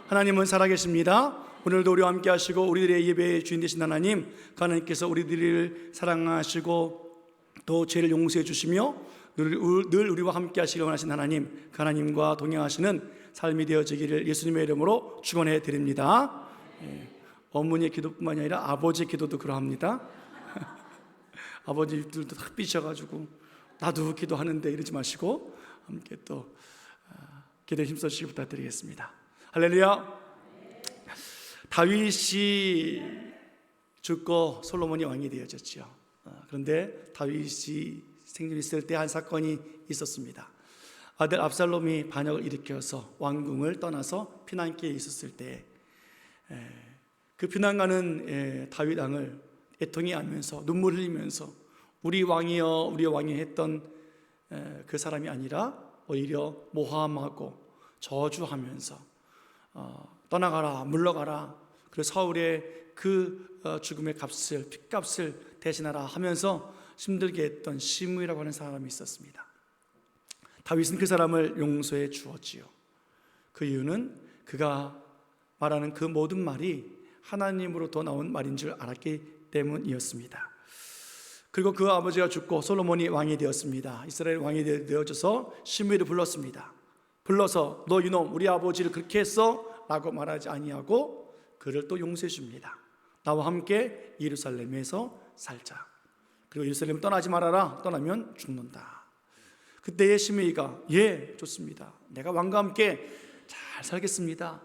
하나님은 살아계십니다. 오늘도 우리와 함께 하시고 우리들의 예배의 주인 되신 하나님, 하나님께서 우리들을 사랑하시고 또 죄를 용서해 주시며 늘 우리와 함께 하시길 원하신 하나님, 그 하나님과 동행하시는 삶이 되어지기를 예수님의 이름으로 축원해 드립니다. 어머니의 기도뿐만이 아니라 아버지의 기도도 그러합니다. 아버지들도 다 삐셔가지고 나도 기도하는데 이러지 마시고 함께 또 기도에 힘써주시기 부탁드리겠습니다. 할렐루야. 다윗이 죽고 솔로몬이 왕이 되어졌죠. 그런데 다윗이 생존 있을 때 한 사건이 있었습니다. 아들 압살롬이 반역을 일으켜서 왕궁을 떠나서 피난길에 있었을 때 그 피난가는 다윗 왕을 애통해 하면서 눈물 흘리면서 우리 왕이여 우리 왕이 했던 그 사람이 아니라 오히려 모함하고 저주하면서 떠나가라 물러가라, 그리고 사울의 그 죽음의 값을 핏값을 대신하라 하면서 힘들게 했던 시므이라고 하는 사람이 있었습니다. 다윗은 그 사람을 용서해 주었지요. 그 이유는 그가 말하는 그 모든 말이 하나님으로부터 나온 말인 줄 알았기 때문이었습니다. 그리고 그 아버지가 죽고 솔로몬이 왕이 되었습니다. 이스라엘 왕이 되어져서 시므이를 불렀습니다. 불러서 너 이놈 우리 아버지를 그렇게 했어? 라고 말하지 아니하고 그를 또 용서해 줍니다. 나와 함께 예루살렘에서 살자. 그리고 예루살렘을 떠나지 말아라. 떠나면 죽는다. 그때의 시므이가 예 좋습니다. 내가 왕과 함께 잘 살겠습니다.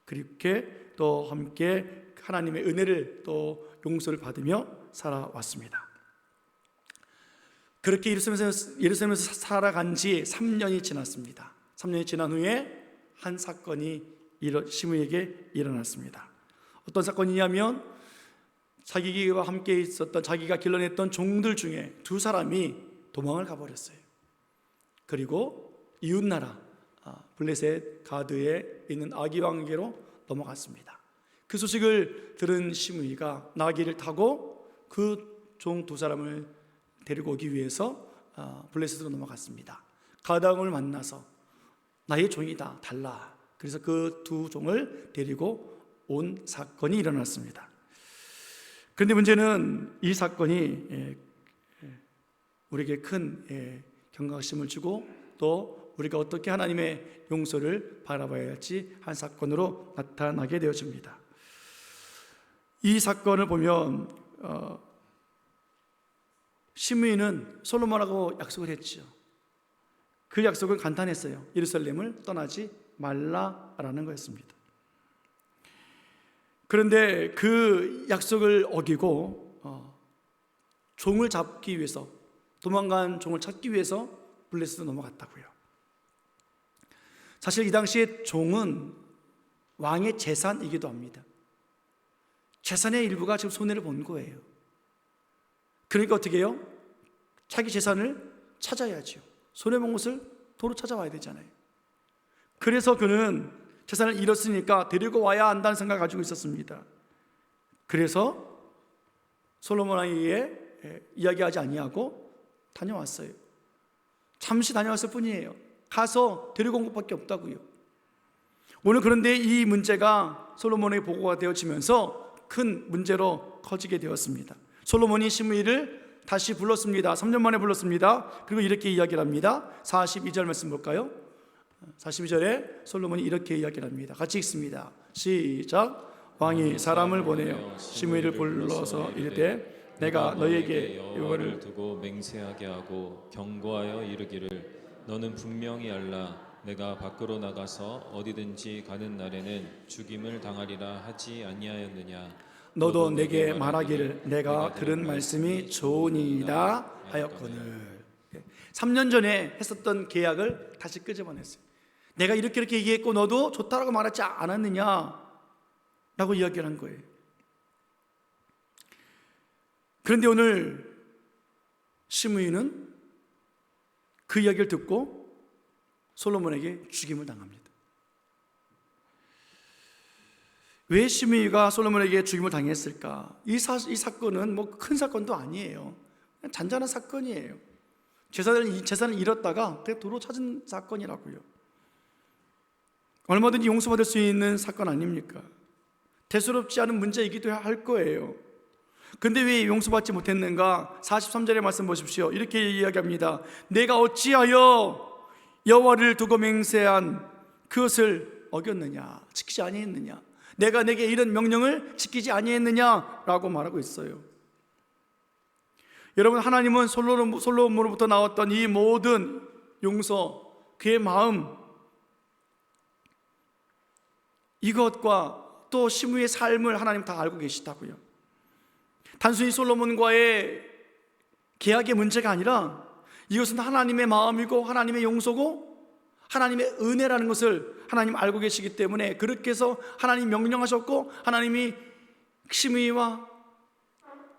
그렇게 또 함께 하나님의 은혜를 또 용서를 받으며 살아왔습니다. 그렇게 예루살렘에서 살아간 지 3년이 지났습니다. 3년이 지난 후에 한 사건이 시므이에게 일어났습니다. 어떤 사건이냐면 자기와 함께 있었던 자기가 길러냈던 종들 중에 두 사람이 도망을 가버렸어요. 그리고 이웃나라 블레셋 가드에 있는 아기 왕에게로 넘어갔습니다. 그 소식을 들은 시므이가 나귀를 타고 그 종 두 사람을 데리고 오기 위해서 블레셋으로 넘어갔습니다. 가드 왕을 만나서 나의 종이다 달라. 그래서 그 두 종을 데리고 온 사건이 일어났습니다. 그런데 문제는 이 사건이 우리에게 큰 경각심을 주고 또 우리가 어떻게 하나님의 용서를 바라봐야 할지 한 사건으로 나타나게 되어집니다. 이 사건을 보면 시므이는 솔로몬하고 약속을 했죠. 그 약속은 간단했어요. 예루살렘을 떠나지 말라라는 거였습니다. 그런데 그 약속을 어기고 종을 잡기 위해서, 도망간 종을 찾기 위해서 블레셋으로 넘어갔다고요. 사실 이 당시에 종은 왕의 재산이기도 합니다. 재산의 일부가 지금 손해를 본 거예요. 그러니까 어떻게 해요? 자기 재산을 찾아야죠. 손해본 것을 도로 찾아와야 되잖아요. 그래서 그는 재산을 잃었으니까 데리고 와야 한다는 생각을 가지고 있었습니다. 그래서 솔로몬 왕에게 이야기하지 아니하고 다녀왔어요. 잠시 다녀왔을 뿐이에요. 가서 데리고 온 것밖에 없다고요. 오늘 그런데 이 문제가 솔로몬에게 보고가 되어지면서 큰 문제로 커지게 되었습니다. 솔로몬이 시므이를 다시 불렀습니다. 3년 만에 불렀습니다. 그리고 이렇게 이야기를 합니다. 42절 말씀 볼까요? 42절에 솔로몬이 이렇게 이야기를 합니다. 같이 읽습니다. 시작. 왕이 사람을 보내어 시므이를 불러서 이르되 내가 너에게 여호와를 두고 맹세하게 하고 경고하여 이르기를 너는 분명히 알라. 내가 밖으로 나가서 어디든지 가는 날에는 죽임을 당하리라 하지 아니하였느냐. 너도 내게 말하기를 내가 들은 말씀이 좋으니이다 하였거늘. 3년 전에 했었던 계약을 다시 끄집어냈어요. 내가 이렇게 얘기했고 너도 좋다라고 말하지 않았느냐 라고 이야기를 한 거예요. 그런데 오늘 시므이는 그 이야기를 듣고 솔로몬에게 죽임을 당합니다. 왜 시므이가 솔로몬에게 죽임을 당했을까? 이 사건은 뭐 큰 사건도 아니에요. 그냥 잔잔한 사건이에요. 재산을 잃었다가 도로 찾은 사건이라고요. 얼마든지 용서받을 수 있는 사건 아닙니까? 대수롭지 않은 문제이기도 할 거예요. 근데 왜 용서받지 못했는가? 43절의 말씀 보십시오. 이렇게 이야기합니다. 내가 어찌하여 여호와를 두고 맹세한 그것을 어겼느냐, 지키지 아니했느냐, 내가 내게 이런 명령을 지키지 아니했느냐라고 말하고 있어요. 여러분, 하나님은 솔로몬으로부터 나왔던 이 모든 용서, 그의 마음, 이것과 또 시므이의 삶을 하나님 다 알고 계시다고요. 단순히 솔로몬과의 계약의 문제가 아니라 이것은 하나님의 마음이고 하나님의 용서고 하나님의 은혜라는 것을 하나님 알고 계시기 때문에 그렇게 해서 하나님 명령하셨고 하나님이 시므이와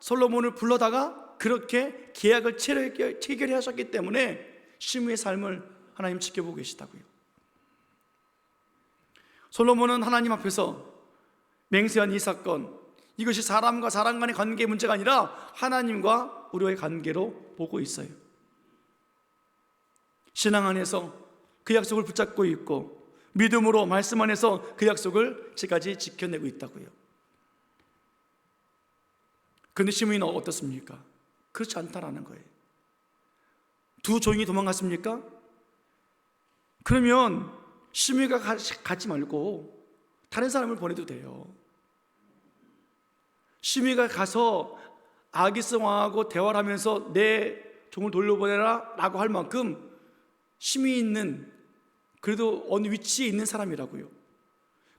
솔로몬을 불러다가 그렇게 계약을 체결해 하셨기 때문에 시므이의 삶을 하나님 지켜보고 계시다고요. 솔로몬은 하나님 앞에서 맹세한 이 사건, 이것이 사람과 사람 간의 관계의 문제가 아니라 하나님과 우리의 관계로 보고 있어요. 신앙 안에서 그 약속을 붙잡고 있고 믿음으로 말씀 안에서 그 약속을 지금까지 지켜내고 있다고요. 그런데 시므이는 어떻습니까? 그렇지 않다라는 거예요. 두 종이 도망갔습니까? 그러면 시므이가 가지 말고 다른 사람을 보내도 돼요. 시므이가 가서 아기스 왕하고 대화를 하면서 내 종을 돌려보내라 라고 할 만큼 힘이 있는, 그래도 어느 위치에 있는 사람이라고요.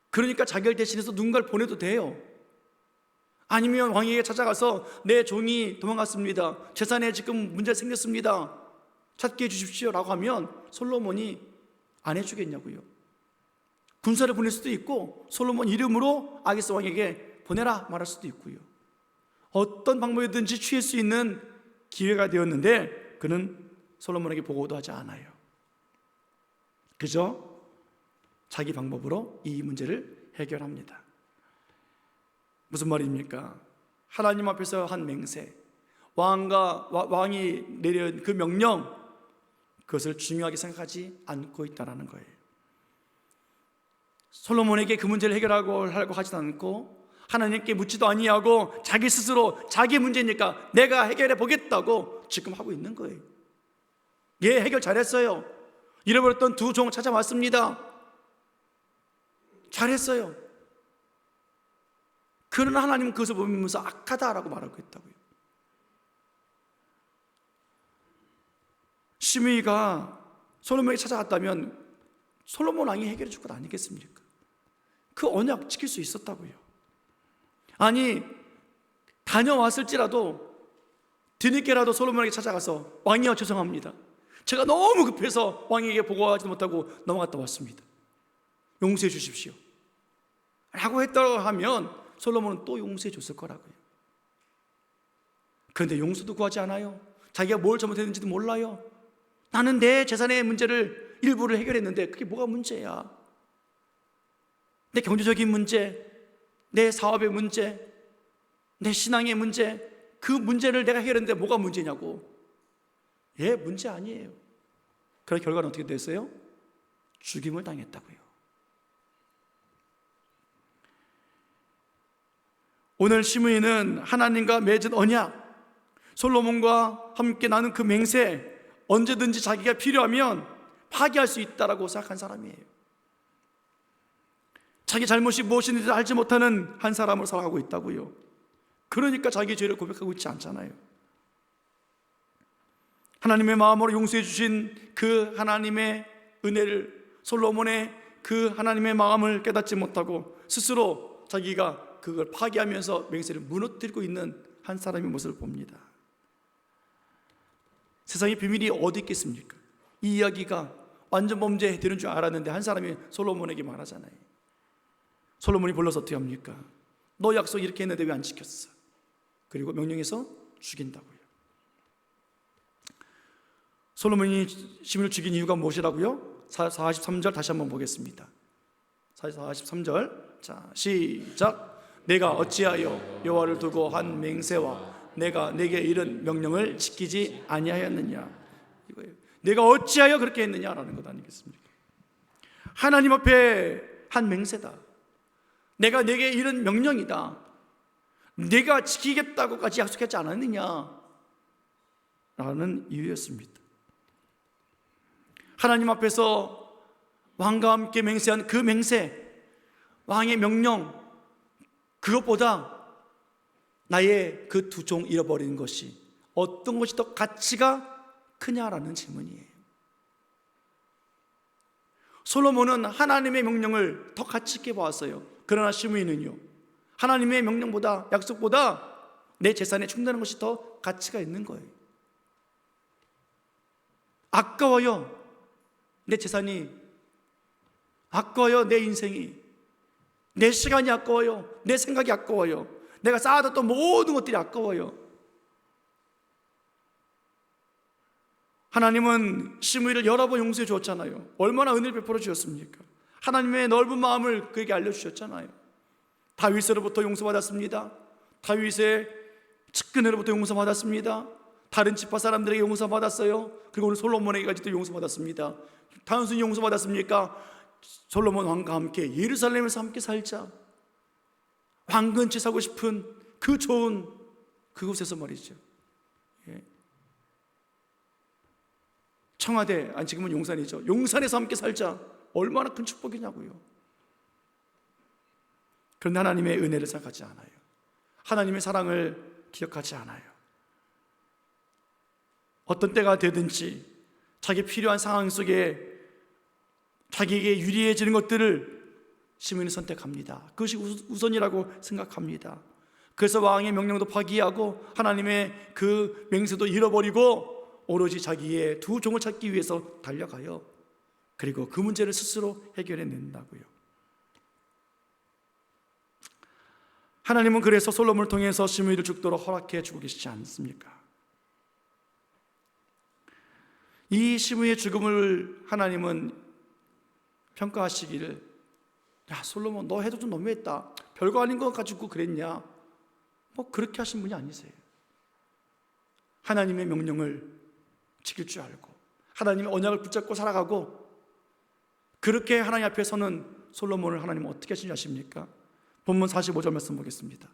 그러니까 자기를 대신해서 누군가를 보내도 돼요. 아니면 왕에게 찾아가서 내 종이 도망갔습니다, 재산에 지금 문제가 생겼습니다, 찾게 해주십시오 라고 하면 솔로몬이 안 해주겠냐고요. 군사를 보낼 수도 있고 솔로몬 이름으로 아기스 왕에게 보내라 말할 수도 있고요. 어떤 방법이든지 취할 수 있는 기회가 되었는데 그는 솔로몬에게 보고도 하지 않아요. 그저 자기 방법으로 이 문제를 해결합니다. 무슨 말입니까? 하나님 앞에서 한 맹세, 왕이 내린 그 명령, 그것을 중요하게 생각하지 않고 있다는 거예요. 솔로몬에게 그 문제를 해결하고 하지도 않고 하나님께 묻지도 아니하고 자기 스스로 자기 문제니까 내가 해결해 보겠다고 지금 하고 있는 거예요. 예, 해결 잘했어요. 잃어버렸던 두 종 찾아왔습니다. 잘했어요. 그러나 하나님은 그것을 보면서 악하다라고 말하고 있다고요. 시므이가 솔로몬에게 찾아갔다면 솔로몬 왕이 해결해 줄 것 아니겠습니까? 그 언약 지킬 수 있었다고요. 아니, 다녀왔을지라도 뒤늦게라도 솔로몬에게 찾아가서 왕이여 죄송합니다, 제가 너무 급해서 왕에게 보고하지 못하고 넘어갔다 왔습니다, 용서해 주십시오 라고 했다고 하면 솔로몬은 또 용서해 줬을 거라고요. 그런데 용서도 구하지 않아요. 자기가 뭘 잘못했는지도 몰라요. 나는 내 재산의 문제를 일부를 해결했는데 그게 뭐가 문제야? 내 경제적인 문제, 내 사업의 문제, 내 신앙의 문제, 그 문제를 내가 해결했는데 뭐가 문제냐고. 예, 문제 아니에요. 그런 결과는 어떻게 됐어요? 죽임을 당했다고요. 오늘 시므이는 하나님과 맺은 언약, 솔로몬과 함께 나눈 그 맹세, 언제든지 자기가 필요하면 파기할 수 있다라고 생각한 사람이에요. 자기 잘못이 무엇인지 알지 못하는 한 사람으로 살아가고 있다고요. 그러니까 자기 죄를 고백하고 있지 않잖아요. 하나님의 마음으로 용서해 주신 그 하나님의 은혜를, 솔로몬의 그 하나님의 마음을 깨닫지 못하고 스스로 자기가 그걸 파기하면서 맹세를 무너뜨리고 있는 한 사람의 모습을 봅니다. 세상에 비밀이 어디 있겠습니까? 이 이야기가 완전 범죄 되는 줄 알았는데 한 사람이 솔로몬에게 말하잖아요. 솔로몬이 불러서 어떻게 합니까? 너 약속 이렇게 했는데 왜 안 지켰어? 그리고 명령해서 죽인다고요. 솔로몬이 시므이를 죽인 이유가 무엇이라고요? 43절 다시 한번 보겠습니다. 43절, 자 시작. 내가 어찌하여 여호와를 두고 한 맹세와 내가 내게 이른 명령을 지키지 아니하였느냐, 이거예요. 내가 어찌하여 그렇게 했느냐라는 것 아니겠습니까? 하나님 앞에 한 맹세다. 내가 내게 이런 명령이다. 내가 지키겠다고까지 약속하지 않았느냐 라는 이유였습니다. 하나님 앞에서 왕과 함께 맹세한 그 맹세, 왕의 명령, 그것보다 나의 그 두 종 잃어버리는 것이 어떤 것이 더 가치가 크냐라는 질문이에요. 솔로몬은 하나님의 명령을 더 가치 있게 보았어요. 그러나 시므이는요, 하나님의 명령보다, 약속보다 내 재산에 충당하는 것이 더 가치가 있는 거예요. 아까워요. 내 재산이 아까워요. 내 인생이, 내 시간이 아까워요. 내 생각이 아까워요. 내가 쌓아뒀던 모든 것들이 아까워요. 하나님은 시므이를 여러 번 용서해 주었잖아요. 얼마나 은혜를 베풀어 주셨습니까? 하나님의 넓은 마음을 그에게 알려주셨잖아요. 다윗으로부터 용서받았습니다. 다윗의 측근으로부터 용서받았습니다. 다른 지파 사람들에게 용서받았어요. 그리고 오늘 솔로몬에게까지도 용서받았습니다. 단순히 용서받았습니까? 솔로몬 왕과 함께 예루살렘에서 함께 살자, 황금치 사고 싶은 그 좋은 그곳에서 말이죠. 청와대, 아니 지금은 용산이죠. 용산에서 함께 살자. 얼마나 큰 축복이냐고요. 그런데 하나님의 은혜를 생각하지 않아요. 하나님의 사랑을 기억하지 않아요. 어떤 때가 되든지 자기 필요한 상황 속에 자기에게 유리해지는 것들을 시므이는 선택합니다. 그것이 우선이라고 생각합니다. 그래서 왕의 명령도 파기하고 하나님의 그 맹세도 잃어버리고 오로지 자기의 두 종을 찾기 위해서 달려가요. 그리고 그 문제를 스스로 해결해낸다고요. 하나님은 그래서 솔로몬을 통해서 시므이를 죽도록 허락해 주고 계시지 않습니까? 이 시므이의 죽음을 하나님은 평가하시기를, 야 솔로몬 너 해도 좀 너무했다, 별거 아닌 거 가지고 그랬냐, 뭐 그렇게 하신 분이 아니세요. 하나님의 명령을 지킬 줄 알고 하나님의 언약을 붙잡고 살아가고, 그렇게 하나님 앞에 서는 솔로몬을 하나님은 어떻게 하시는지 아십니까? 본문 45절 말씀 보겠습니다.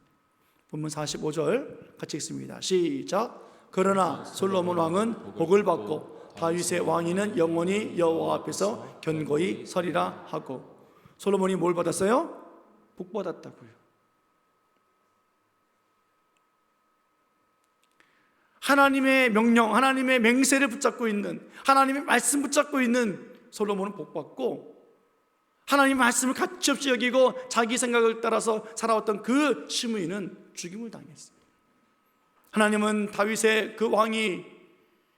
본문 45절 같이 읽습니다. 시작. 그러나 솔로몬 왕은 복을 받고 다윗의 왕위는 영원히 여호와 앞에서 견고히 서리라 하고. 솔로몬이 뭘 받았어요? 복 받았다고요. 하나님의 명령, 하나님의 맹세를 붙잡고 있는, 하나님의 말씀 붙잡고 있는 솔로몬은 복 받고, 하나님의 말씀을 가치없이 여기고 자기 생각을 따라서 살아왔던 그 시므이는 죽임을 당했어요. 하나님은 다윗의 그 왕이,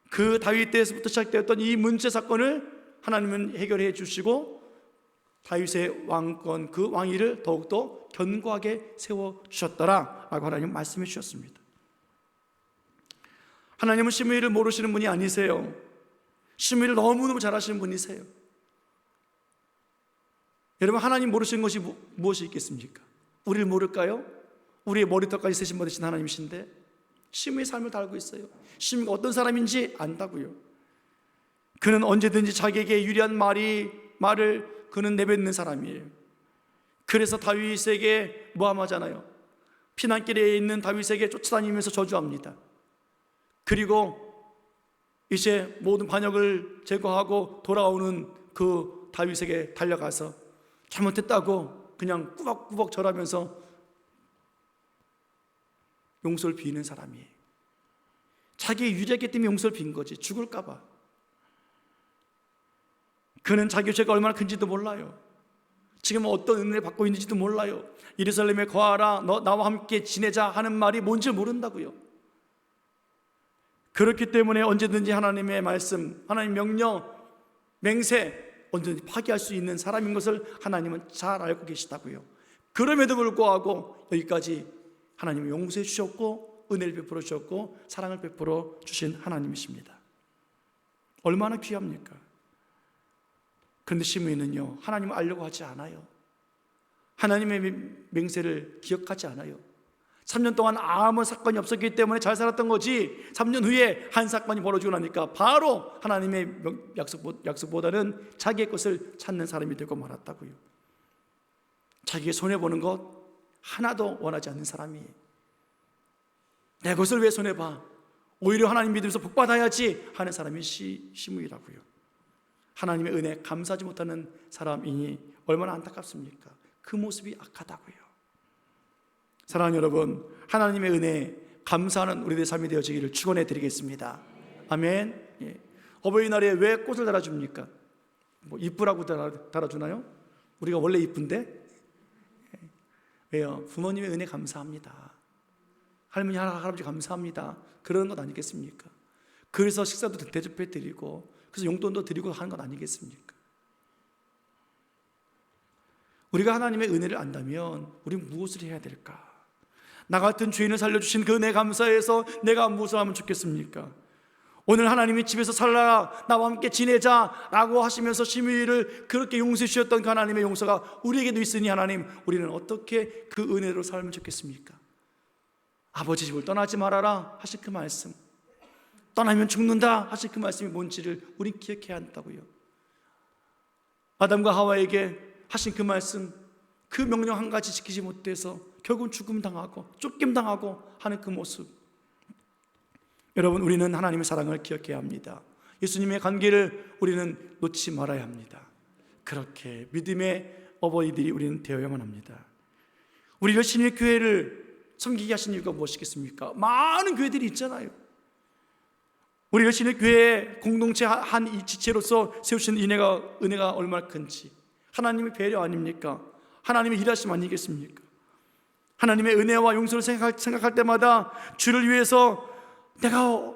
그 다윗 때에서부터 시작되었던 이 문제 사건을 하나님은 해결해 주시고 다윗의 왕권, 그 왕위를 더욱더 견고하게 세워주셨더라 라고 하나님은 말씀해 주셨습니다. 하나님은 시므이를 모르시는 분이 아니세요. 시므이를 너무너무 잘 아시는 분이세요. 여러분, 하나님 모르시는 것이 무엇이 있겠습니까? 우리를 모를까요? 우리의 머리털까지 세신 받으신 하나님이신데 시므이의 삶을 다 알고 있어요. 시므이가 어떤 사람인지 안다고요. 그는 언제든지 자기에게 유리한 말을 그는 내뱉는 사람이에요. 그래서 다윗에게 모함하잖아요. 피난길에 있는 다윗에게 쫓아다니면서 저주합니다. 그리고 이제 모든 반역을 제거하고 돌아오는 그 다윗에게 달려가서 잘못했다고 그냥 꾸벅꾸벅 절하면서 용서를 비는 사람이에요. 자기의 유죄기 때문에 용서를 빈 거지, 죽을까 봐. 그는 자기 죄가 얼마나 큰지도 몰라요. 지금 어떤 은혜를 받고 있는지도 몰라요. 예루살렘에 거하라, 너 나와 함께 지내자 하는 말이 뭔지 모른다고요. 그렇기 때문에 언제든지 하나님의 말씀, 하나님 명령, 맹세 언제든지 파기할 수 있는 사람인 것을 하나님은 잘 알고 계시다고요. 그럼에도 불구하고 여기까지 하나님은 용서해 주셨고 은혜를 베풀어 주셨고 사랑을 베풀어 주신 하나님이십니다. 얼마나 귀합니까? 그런데 시므이는요, 하나님을 알려고 하지 않아요. 하나님의 맹세를 기억하지 않아요. 3년 동안 아무 사건이 없었기 때문에 잘 살았던 거지, 3년 후에 한 사건이 벌어지고 나니까 바로 하나님의 약속보다는 자기의 것을 찾는 사람이 되고 말았다고요. 자기의 손해보는 것 하나도 원하지 않는 사람이에요. 내 것을 왜 손해봐? 오히려 하나님 믿으면서 복받아야지 하는 사람이 시므이라고요. 하나님의 은혜에 감사하지 못하는 사람이 얼마나 안타깝습니까? 그 모습이 악하다고요. 사랑하는 여러분, 하나님의 은혜에 감사하는 우리들의 삶이 되어지기를 축원해 드리겠습니다. 아멘. 예. 어버이날에 왜 꽃을 달아줍니까? 뭐 이쁘라고 달아주나요? 우리가 원래 이쁜데? 예. 왜요? 부모님의 은혜 감사합니다. 할머니, 할아버지 감사합니다. 그러는 것 아니겠습니까? 그래서 식사도 대접해 드리고, 그래서 용돈도 드리고 하는 것 아니겠습니까? 우리가 하나님의 은혜를 안다면 우리는 무엇을 해야 될까? 나 같은 죄인을 살려주신 그 은혜 감사해서 내가 무엇을 하면 좋겠습니까? 오늘 하나님이 집에서 살라, 나와 함께 지내자 라고 하시면서 시므이를 그렇게 용서해 주셨던 그 하나님의 용서가 우리에게도 있으니 하나님, 우리는 어떻게 그 은혜로 살면 좋겠습니까? 아버지 집을 떠나지 말아라 하신 그 말씀, 떠나면 죽는다 하신 그 말씀이 뭔지를 우린 기억해야 한다고요. 아담과 하와에게 하신 그 말씀, 그 명령 한 가지 지키지 못해서 결국은 죽음 당하고 쫓김 당하고 하는 그 모습. 여러분, 우리는 하나님의 사랑을 기억해야 합니다. 예수님의 관계를 우리는 놓지 말아야 합니다. 그렇게 믿음의 어버이들이 우리는 되어야만 합니다. 우리 열심히 교회를 섬기게 하신 이유가 무엇이겠습니까? 많은 교회들이 있잖아요. 우리 열심히 교회 공동체 한 이 지체로서 세우신 은혜가 얼마나 큰지, 하나님의 배려 아닙니까? 하나님의 일하심 아니겠습니까? 하나님의 은혜와 용서를 생각할 때마다 주를 위해서 내가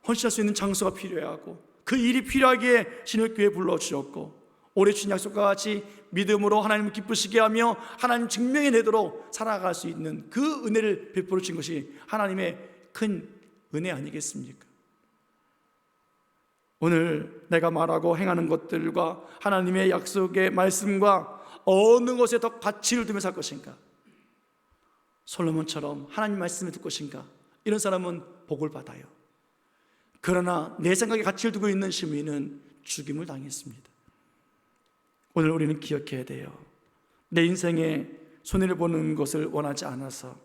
헌신할 수 있는 장소가 필요하고, 그 일이 필요하기에 신일교회에 불러주셨고, 올해 주신 약속과 같이 믿음으로 하나님을 기쁘시게 하며 하나님 증명해내도록 살아갈 수 있는 그 은혜를 베풀어 주신 것이 하나님의 큰 은혜 아니겠습니까? 오늘 내가 말하고 행하는 것들과 하나님의 약속의 말씀과 어느 것에 더 가치를 두며 살 것인가? 솔로몬처럼 하나님 말씀을 듣을 것인가? 이런 사람은 복을 받아요. 그러나 내 생각에 가치를 두고 있는 시므이는 죽임을 당했습니다. 오늘 우리는 기억해야 돼요. 내 인생에 손해를 보는 것을 원하지 않아서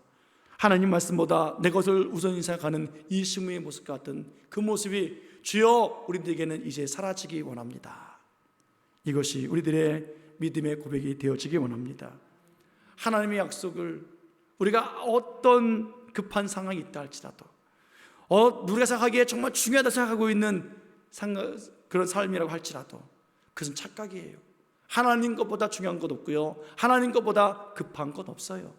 하나님 말씀보다 내 것을 우선히 생각하는 이 시므이의 모습 같은 그 모습이 주여 우리들에게는 이제 사라지기 원합니다. 이것이 우리들의 믿음의 고백이 되어지기 원합니다. 하나님의 약속을 우리가 어떤 급한 상황이 있다 할지라도, 우리가 생각하기에 정말 중요하다 생각하고 있는 그런 삶이라고 할지라도 그것은 착각이에요. 하나님 것보다 중요한 것 없고요, 하나님 것보다 급한 것 없어요.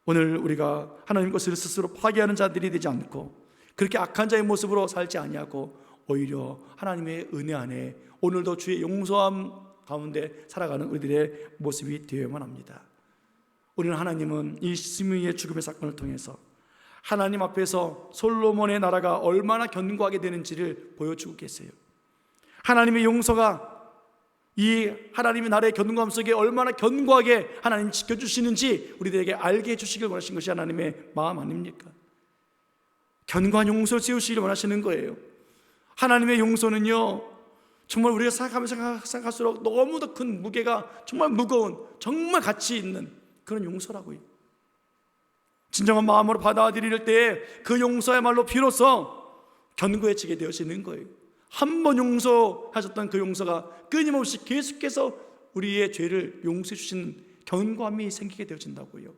오늘 우리가 하나님 것을 스스로 파괴하는 자들이 되지 않고 그렇게 악한 자의 모습으로 살지 아니하고 오히려 하나님의 은혜 안에 오늘도 주의 용서함 가운데 살아가는 우리들의 모습이 되어야만 합니다. 우리는 하나님은 이 시므이의 죽음의 사건을 통해서 하나님 앞에서 솔로몬의 나라가 얼마나 견고하게 되는지를 보여주고 계세요. 하나님의 용서가 이 하나님의 나라의 견고함 속에 얼마나 견고하게 하나님 지켜주시는지 우리들에게 알게 해주시길 원하신 것이 하나님의 마음 아닙니까? 견고한 용서를 세우시길 원하시는 거예요. 하나님의 용서는요, 정말 우리가 생각할수록 너무도 큰 무게가, 정말 무거운, 정말 가치 있는 그런 용서라고요. 진정한 마음으로 받아들일 때 그 용서야말로 비로소 견고해지게 되어지는 거예요. 한 번 용서하셨던 그 용서가 끊임없이 계속해서 우리의 죄를 용서해 주시는 견고함이 생기게 되어진다고요.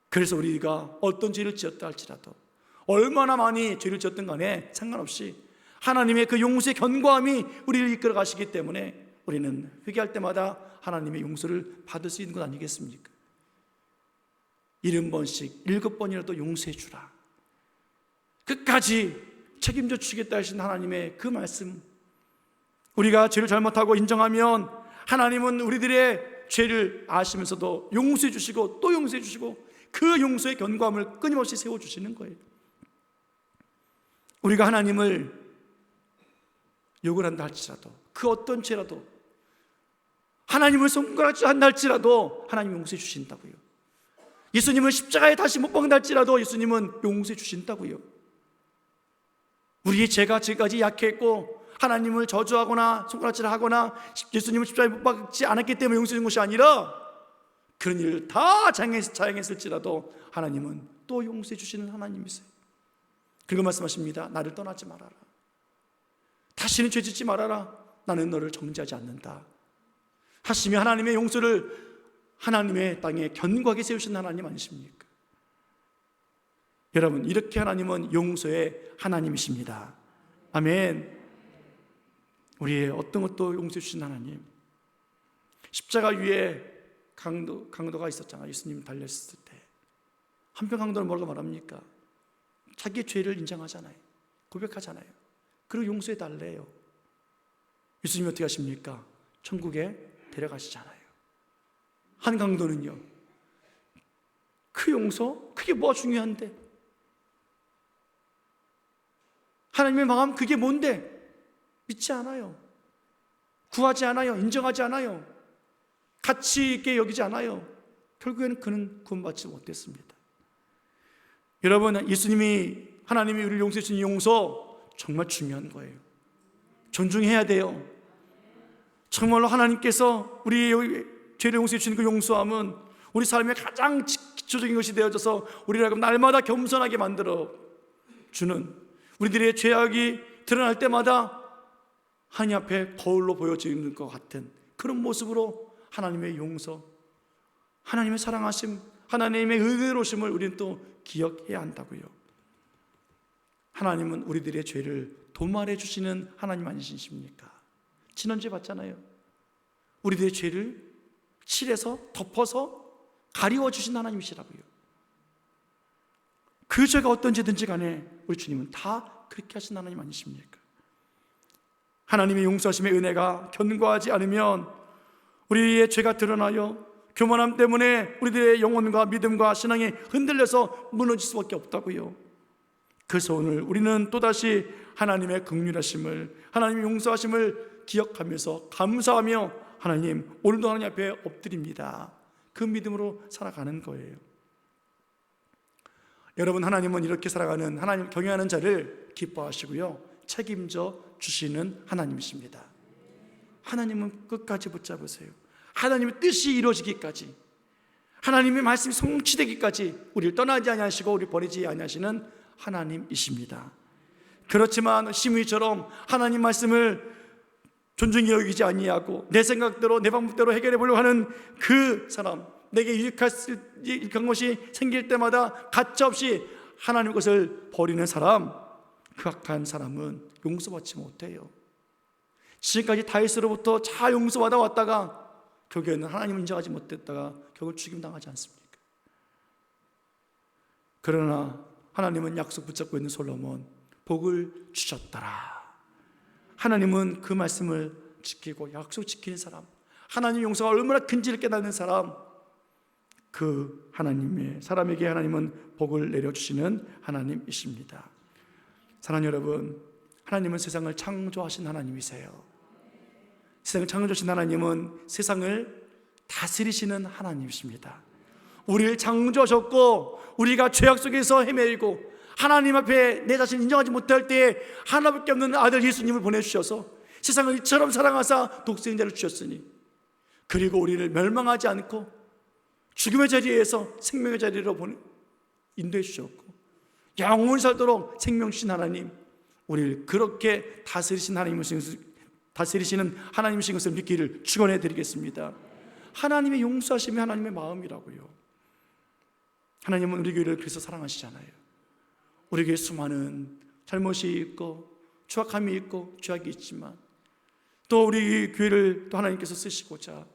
그래서 우리가 어떤 죄를 지었다 할지라도, 얼마나 많이 죄를 지었든 간에 상관없이 하나님의 그 용서의 견고함이 우리를 이끌어 가시기 때문에 우리는 회개할 때마다 하나님의 용서를 받을 수 있는 것 아니겠습니까? 70번씩 7번이라도 용서해 주라, 끝까지 책임져 주시겠다 하신 하나님의 그 말씀, 우리가 죄를 잘못하고 인정하면 하나님은 우리들의 죄를 아시면서도 용서해 주시고 또 용서해 주시고 그 용서의 견고함을 끊임없이 세워주시는 거예요. 우리가 하나님을 욕을 한다 할지라도, 그 어떤 죄라도, 하나님을 손가락질 한다 할지라도 하나님 용서해 주신다고요. 예수님은 십자가에 다시 못 박달지라도 예수님은 용서해 주신다고요. 우리의 죄가 지금까지 약했고 하나님을 저주하거나 손가락질하거나 예수님을 십자가에 못 박지 않았기 때문에 용서해 준 것이 아니라 그런 일을 다 자행했을지라도 하나님은 또 용서해 주시는 하나님이세요. 그리고 말씀하십니다. 나를 떠나지 말아라. 다시는 죄짓지 말아라. 나는 너를 정죄하지 않는다 하시며 하나님의 용서를 하나님의 땅에 견고하게 세우신 하나님 아니십니까? 여러분, 이렇게 하나님은 용서의 하나님이십니다. 아멘. 우리의 어떤 것도 용서해 주신 하나님. 십자가 위에 강도가 있었잖아요. 예수님 달렸을 때 한편 강도는 뭐라고 말합니까? 자기의 죄를 인정하잖아요. 고백하잖아요. 그리고 용서해 달래요. 예수님이 어떻게 하십니까? 천국에 데려가시잖아요. 한 강도는요, 그 용서? 그게 뭐가 중요한데? 하나님의 마음 그게 뭔데? 믿지 않아요. 구하지 않아요. 인정하지 않아요. 가치 있게 여기지 않아요. 결국에는 그는 구원받지 못했습니다. 여러분, 예수님이 하나님이 우리를 용서해 주신 용서 정말 중요한 거예요. 존중해야 돼요. 정말로 하나님께서 우리의 죄를 용서해 주시는 그 용서함은 우리 삶의 가장 기초적인 것이 되어져서 우리를 날마다 겸손하게 만들어 주는, 우리들의 죄악이 드러날 때마다 하나님 앞에 거울로 보여지는 것 같은 그런 모습으로 하나님의 용서, 하나님의 사랑하심, 하나님의 은혜로우심을 우리는 또 기억해야 한다고요. 하나님은 우리들의 죄를 도말해 주시는 하나님 아니십니까? 지난주에 봤잖아요. 우리들의 죄를 칠해서 덮어서 가리워 주신 하나님이시라고요. 그 죄가 어떤 죄든지 간에 우리 주님은 다 그렇게 하신 하나님 아니십니까? 하나님의 용서하심의 은혜가 견고하지 않으면 우리의 죄가 드러나요, 교만함 때문에 우리들의 영혼과 믿음과 신앙이 흔들려서 무너질 수밖에 없다고요. 그래서 오늘 우리는 또다시 하나님의 긍휼하심을, 하나님의 용서하심을 기억하면서 감사하며 하나님, 오늘도 하나님 앞에 엎드립니다. 그 믿음으로 살아가는 거예요. 여러분, 하나님은 이렇게 살아가는, 하나님 경외하는 자를 기뻐하시고요, 책임져 주시는 하나님이십니다. 하나님은 끝까지 붙잡으세요. 하나님의 뜻이 이루어지기까지, 하나님의 말씀이 성취되기까지 우리를 떠나지 아니하시고 우리를 버리지 아니하시는 하나님이십니다. 그렇지만 시므이처럼 하나님 말씀을 존중히 여기지 아니하고 내 생각대로 내 방법대로 해결해 보려고 하는 그 사람, 내게 유익한 것이 생길 때마다 가차없이 하나님 것을 버리는 사람, 그 악한 사람은 용서받지 못해요. 지금까지 다윗으로부터 잘 용서받아 왔다가 결국에는 하나님을 인정하지 못했다가 결국 죽임당하지 않습니까? 그러나 하나님은 약속 붙잡고 있는 솔로몬, 복을 주셨더라. 하나님은 그 말씀을 지키고 약속 지키는 사람, 하나님의 용서가 얼마나 큰지를 깨닫는 사람, 그 하나님의 사람에게 하나님은 복을 내려주시는 하나님이십니다. 사랑하는 여러분, 하나님은 세상을 창조하신 하나님이세요. 세상을 창조하신 하나님은 세상을 다스리시는 하나님이십니다. 우리를 창조하셨고 우리가 죄악 속에서 헤매이고 하나님 앞에 내 자신을 인정하지 못할 때에 하나밖에 없는 아들 예수님을 보내주셔서 세상을 이처럼 사랑하사 독생자를 주셨으니, 그리고 우리를 멸망하지 않고 죽음의 자리에서 생명의 자리로 인도해 주셨고 영원히 살도록 생명 주신 하나님, 우리를 그렇게 다스리시는 하나님이신 것을 믿기를 축원해 드리겠습니다. 하나님의 용서하심이 하나님의 마음이라고요. 하나님은 우리 교회를 그래서 사랑하시잖아요. 우리 교회에 수많은 잘못이 있고 추악함이 있고 죄악이 있지만 또 우리 교회를 또 하나님께서 쓰시고자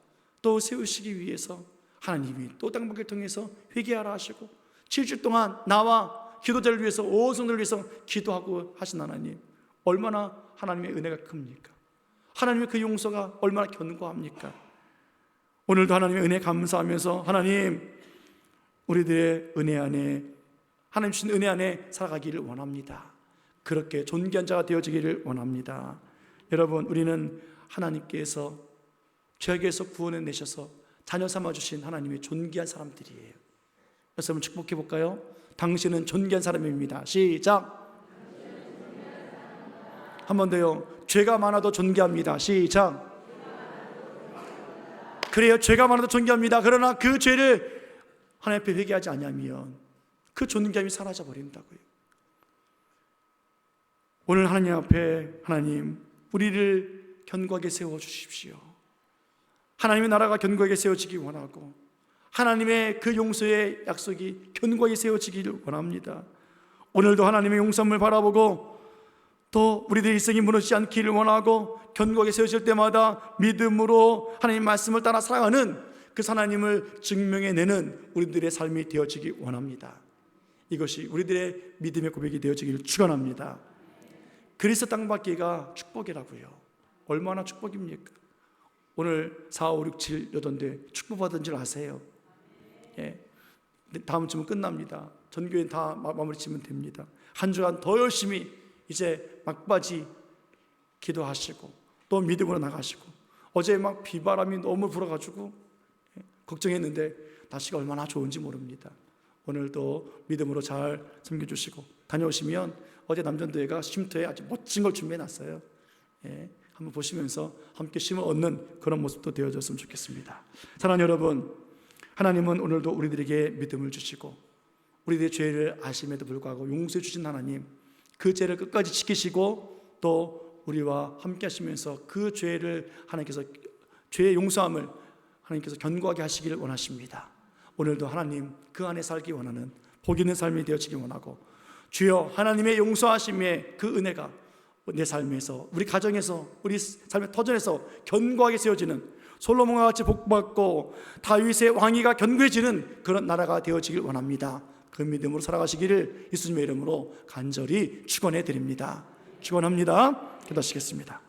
또 세우시기 위해서 하나님이 또 땅밖을 통해서 회개하라 하시고 7주 동안 나와 기도자를 위해서 온 성도를 위해서 기도하고 하신 하나님, 얼마나 하나님의 은혜가 큽니까? 하나님의 그 용서가 얼마나 견고합니까? 오늘도 하나님의 은혜 감사하면서 하나님, 우리들의 은혜 안에, 하나님 주신 은혜 안에 살아가기를 원합니다. 그렇게 존귀한 자가 되어지기를 원합니다. 여러분, 우리는 하나님께서 죄악에서 구원해 내셔서 자녀 삼아 주신 하나님의 존귀한 사람들이에요. 그래서 한번 축복해 볼까요? 당신은 존귀한 사람입니다. 시작. 한 번 더요. 죄가 많아도 존귀합니다. 시작. 그래요. 죄가 많아도 존귀합니다. 그러나 그 죄를 하나님 앞에 회개하지 않으면 그 존귀함이 사라져 버린다고요. 오늘 하나님 앞에 하나님 우리를 견고하게 세워 주십시오. 하나님의 나라가 견고하게 세워지기 원하고 하나님의 그 용서의 약속이 견고하게 세워지기를 원합니다. 오늘도 하나님의 용서함을 바라보고 또 우리들의 일생이 무너지지 않기를 원하고 견고하게 세워질 때마다 믿음으로 하나님 말씀을 따라 살아가는 그 하나님을 증명해내는 우리들의 삶이 되어지기 원합니다. 이것이 우리들의 믿음의 고백이 되어지기를 축원합니다. 그리스도 땅받기가 축복이라고요. 얼마나 축복입니까? 오늘 4, 5, 6, 7, 8인데 축복받은 줄 아세요? 예. 다음 주면 끝납니다. 전교인 다 마무리 치면 됩니다. 한 주간 더 열심히 이제 막바지 기도하시고 또 믿음으로 나가시고 어제 막 비바람이 너무 불어가지고 걱정했는데 날씨가 얼마나 좋은지 모릅니다. 오늘도 믿음으로 잘 섬겨주시고 다녀오시면 어제 남전도회가 쉼터에 아주 멋진 걸 준비해놨어요. 예, 한번 보시면서 함께 쉼을 얻는 그런 모습도 되어졌으면 좋겠습니다. 사랑하는 여러분, 하나님은 오늘도 우리들에게 믿음을 주시고 우리들의 죄를 아심에도 불구하고 용서해 주신 하나님, 그 죄를 끝까지 지키시고 또 우리와 함께 하시면서 그 죄를 하나님께서 죄의 용서함을 하나님께서 견고하게 하시기를 원하십니다. 오늘도 하나님 그 안에 살기 원하는 복 있는 삶이 되어지기 원하고 주여 하나님의 용서하심의 그 은혜가 내 삶에서 우리 가정에서 우리 삶의 터전에서 견고하게 세워지는 솔로몬과 같이 복받고 다윗의 왕위가 견고해지는 그런 나라가 되어지길 원합니다. 그 믿음으로 살아가시기를 예수님의 이름으로 간절히 축원해 드립니다. 축원합니다. 기도하시겠습니다.